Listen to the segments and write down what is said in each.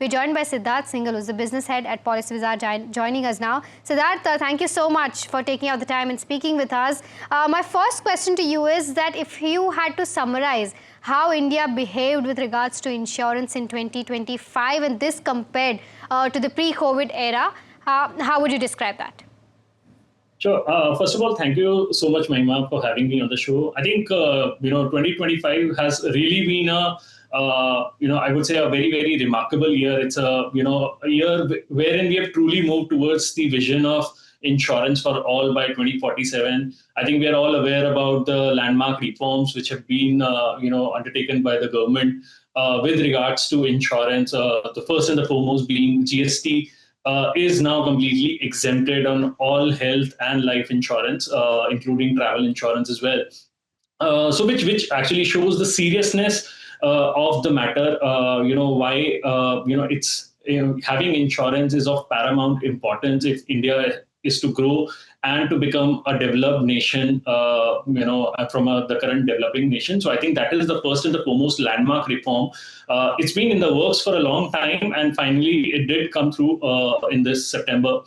We're joined by Siddharth Singhal, who's the business head at Policybazaar, joining us now. Siddharth, thank you so much for taking out the time and speaking with us. My first question to you is that if you had to summarize how India behaved with regards to insurance in 2025 and this compared to the pre-COVID era, how would you describe that? Sure. First of all, thank you so much, Mahima, for having me on the show. I think 2025 has really been I would say a very, very remarkable year. It's a year wherein we have truly moved towards the vision of insurance for all by 2047. I think we are all aware about the landmark reforms which have been undertaken by the government with regards to insurance. The first and the foremost being GST. Is now completely exempted on all health and life insurance, including travel insurance as well. So which actually shows the seriousness of the matter. Why it's having insurance is of paramount importance if India is to grow and to become a developed nation, from the current developing nation. So I think that is the first and the foremost landmark reform. It's been in the works for a long time, and finally it did come through in this September.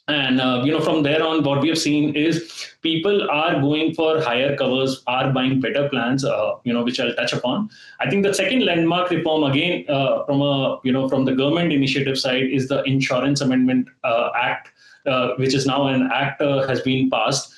And from there on, what we have seen is people are going for higher covers, are buying better plans, which I'll touch upon. I think the second landmark reform, again, from the government initiative side, is the Insurance Amendment Act. Which is now an act has been passed,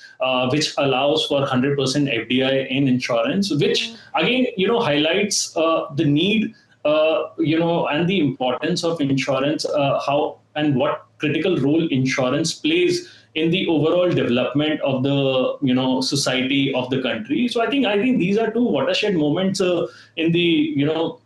which allows for 100% FDI in insurance, which again, highlights the need, and the importance of insurance, how and what critical role insurance plays in the overall development of the society of the country. So I think these are two watershed moments in the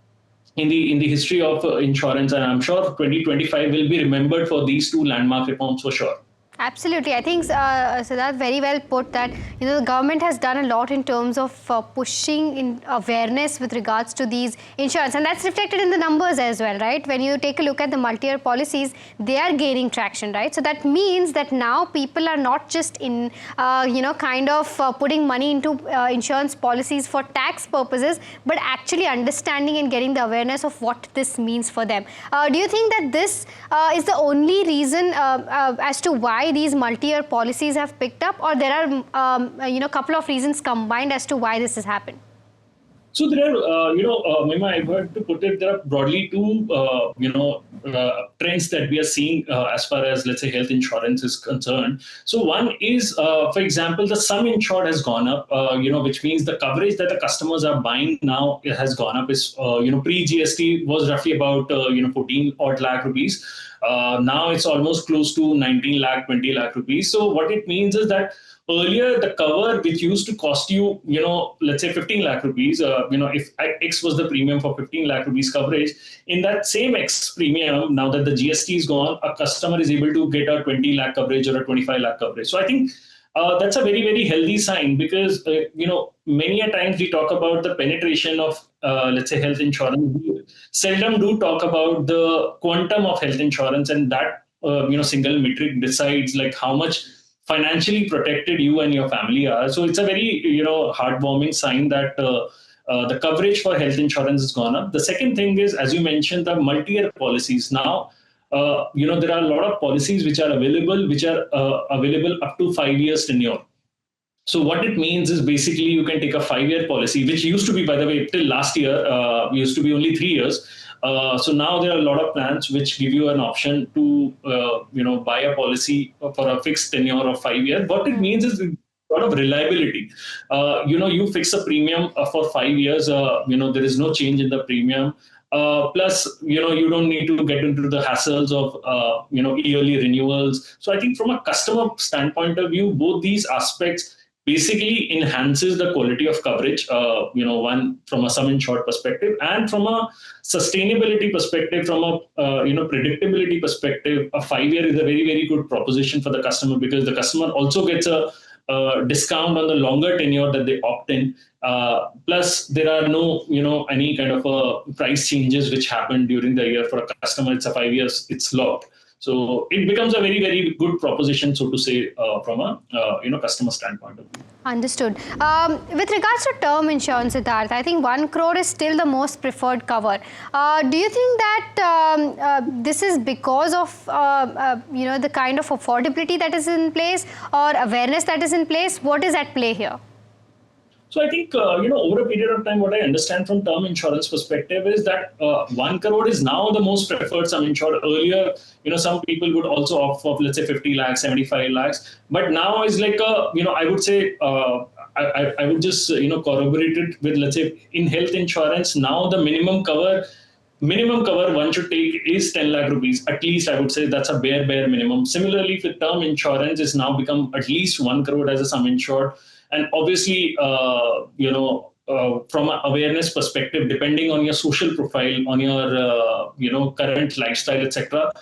in the history of insurance, and I'm sure 2025 will be remembered for these two landmark reforms for sure. Absolutely. I think, Siddharth, very well put that, the government has done a lot in terms of pushing in awareness with regards to these insurance. And that's reflected in the numbers as well, right? When you take a look at the multi-year policies, they are gaining traction, right? So that means that now people are not just in, putting money into insurance policies for tax purposes, but actually understanding and getting the awareness of what this means for them. Do you think that this is the only reason as to why these multi-year policies have picked up, or there are a couple of reasons combined as to why this has happened? So there are, Mahima, I heard to put it, there are broadly two, trends that we are seeing as far as, let's say, health insurance is concerned. So one is, for example, the sum insured has gone up, which means the coverage that the customers are buying now has gone up. Is pre-GST was roughly about 14 odd lakh rupees. Now it's almost close to 19 lakh, 20 lakh rupees. So what it means is that earlier, the cover which used to cost you, let's say 15 lakh rupees, if X was the premium for 15 lakh rupees coverage, in that same X premium, now that the GST is gone, a customer is able to get a 20 lakh coverage or a 25 lakh coverage. So I think that's a very, very healthy sign, because, many a times we talk about the penetration of, let's say, health insurance. We seldom do talk about the quantum of health insurance, and that, single metric decides like how much financially protected you and your family are. So it's a very, heartwarming sign that the coverage for health insurance has gone up. The second thing is, as you mentioned, the multi-year policies. Now, there are a lot of policies which are available up to 5 years tenure. So what it means is basically you can take a 5-year policy, which used to be, by the way, till last year, used to be only 3 years. So now there are a lot of plans which give you an option to, buy a policy for a fixed tenure of 5 years. What it means is a lot of reliability. You fix a premium for 5 years. There is no change in the premium. Plus, you don't need to get into the hassles of, yearly renewals. So I think from a customer standpoint of view, both these aspects basically enhances the quality of coverage, one from a sum insured perspective, and from a sustainability perspective, from a predictability perspective. A 5-year is a very, very good proposition for the customer, because the customer also gets a discount on the longer tenure that they opt in. Plus, there are no, any kind of price changes which happen during the year for a customer. It's a 5 years, it's locked. So it becomes a very, very good proposition, so to say, from a customer standpoint of view. Understood. With regards to term insurance, Siddharth, I think 1 crore is still the most preferred cover. Do you think that this is because of the kind of affordability that is in place or awareness that is in place? What is at play here? So I think, over a period of time, what I understand from term insurance perspective is that 1 crore is now the most preferred sum insured. Earlier, some people would also opt for, let's say, 50 lakhs, 75 lakhs. But now is like, I would say, I would just, corroborate it with, let's say, in health insurance, now the minimum cover one should take is 10 lakh rupees. At least I would say that's a bare minimum. Similarly, for term insurance, it's now become at least 1 crore as a sum insured. And obviously, from an awareness perspective, depending on your social profile, on your, current lifestyle, etc.,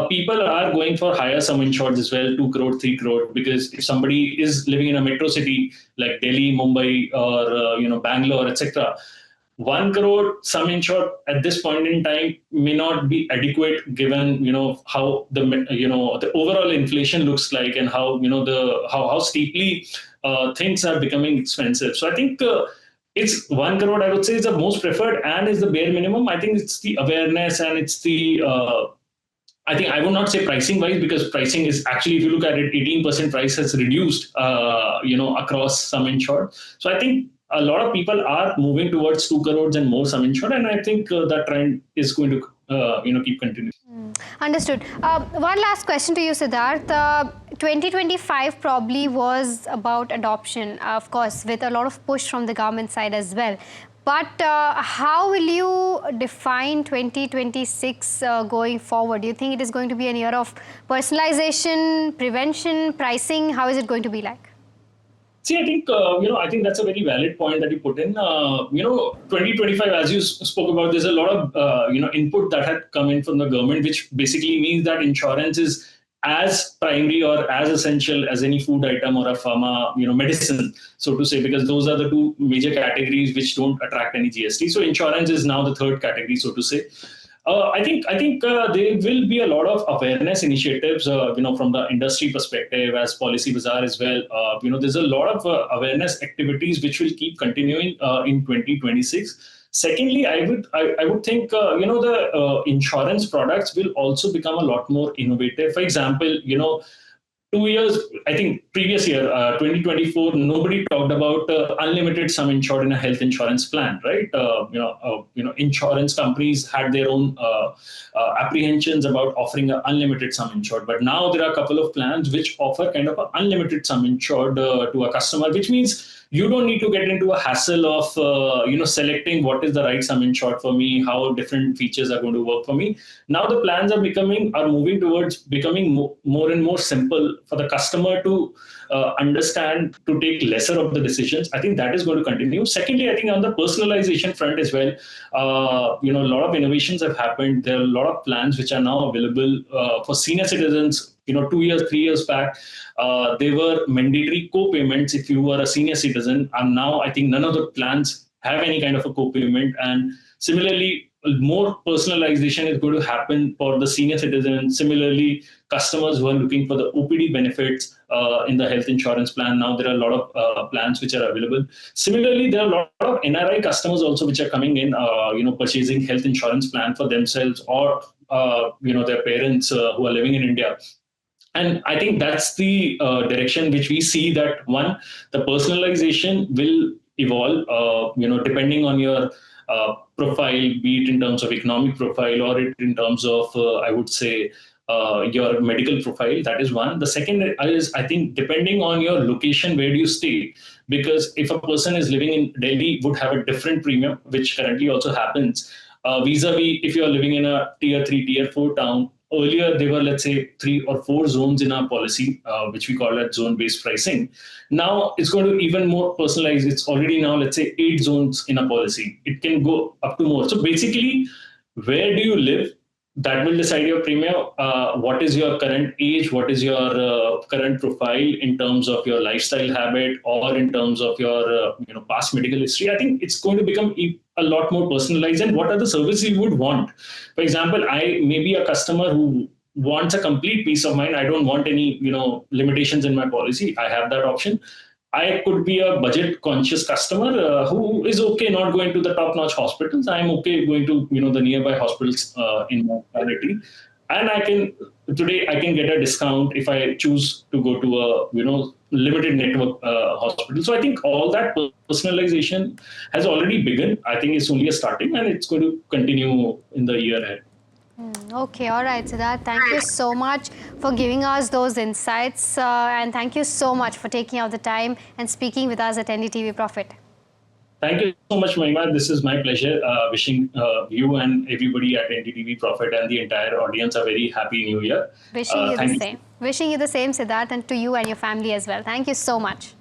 people are going for higher sum insureds as well, 2 crore, 3 crore, because if somebody is living in a metro city like Delhi, Mumbai, or, Bangalore, etc., 1 crore sum insured at this point in time may not be adequate given how the overall inflation looks like and how how steeply things are becoming expensive. So I think it's 1 crore, I would say, is the most preferred and is the bare minimum. I think it's the awareness and it's the I think I would not say pricing wise, because pricing is actually, if you look at it, 18% price has reduced, across sum insured. So I think a lot of people are moving towards 2 crores and more sum insured, and I think that trend is going to keep continuing. Understood. One last question to you, Siddharth. 2025 probably was about adoption, of course, with a lot of push from the government side as well. But how will you define 2026 going forward? Do you think it is going to be a year of personalization, prevention, pricing? How is it going to be like? See, I think, I think that's a very valid point that you put in. 2025, as you spoke about, there's a lot of, input that had come in from the government, which basically means that insurance is as primary or as essential as any food item or a pharma, medicine, so to say, because those are the two major categories which don't attract any GST. So insurance is now the third category, so to say. I think there will be a lot of awareness initiatives, from the industry perspective, as Policybazaar as well. There's a lot of awareness activities which will keep continuing in 2026. Secondly, I would think the insurance products will also become a lot more innovative. For example, 2 years, I think previous year, 2024, nobody talked about unlimited sum insured in a health insurance plan, right? Insurance companies had their own apprehensions about offering an unlimited sum insured. But now there are a couple of plans which offer kind of an unlimited sum insured to a customer, which means you don't need to get into a hassle of selecting what is the right sum insured for me, how different features are going to work for me. Now the plans are moving towards becoming more and more simple for the customer to understand, to take lesser of the decisions. I think that is going to continue. Secondly, I think on the personalization front as well, a lot of innovations have happened. There are a lot of plans which are now available for senior citizens. 2 years, 3 years back, they were mandatory co-payments if you were a senior citizen. And now I think none of the plans have any kind of a co-payment. And similarly, more personalization is going to happen for the senior citizens. Similarly, customers who are looking for the OPD benefits in the health insurance plan. Now there are a lot of plans which are available. Similarly, there are a lot of NRI customers also which are coming in, purchasing health insurance plan for themselves or, their parents who are living in India. And I think that's the direction which we see, that one, the personalization will evolve, depending on your profile, be it in terms of economic profile or in terms of, I would say, your medical profile. That is one. The second is, I think, depending on your location, where do you stay? Because if a person is living in Delhi, would have a different premium, which currently also happens. Vis-a-vis if you are living in a tier 3, tier 4 town. Earlier, there were, let's say, 3 or 4 zones in our policy, which we call that zone-based pricing. Now it's going to even more personalized. It's already now, let's say, 8 zones in a policy. It can go up to more. So basically, where do you live? That will decide your premium. What is your current age? What is your current profile in terms of your lifestyle habit or in terms of your past medical history? I think it's going to become a lot more personalized. And what are the services you would want? For example, I may be a customer who wants a complete peace of mind, I don't want any, limitations in my policy, I have that option. I could be a budget conscious customer who is okay not going to the top notch hospitals. I'm okay going to, the nearby hospitals in my locality. And I can get a discount if I choose to go to a, limited network hospital. So I think all that personalization has already begun. I think it's only a starting, and it's going to continue in the year ahead. Okay, all right, Siddharth. Thank you so much for giving us those insights, and thank you so much for taking out the time and speaking with us at NDTV Profit. Thank you so much, Mahima. This is my pleasure. Wishing you and everybody at NDTV Profit and the entire audience a very happy New Year. Wishing you the same. Wishing you the same, Siddharth, and to you and your family as well. Thank you so much.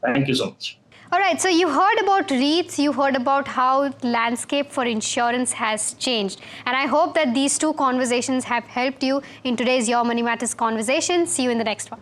Thank you so much. All right, so you heard about REITs, you heard about how landscape for insurance has changed. And I hope that these two conversations have helped you in today's Your Money Matters conversation. See you in the next one.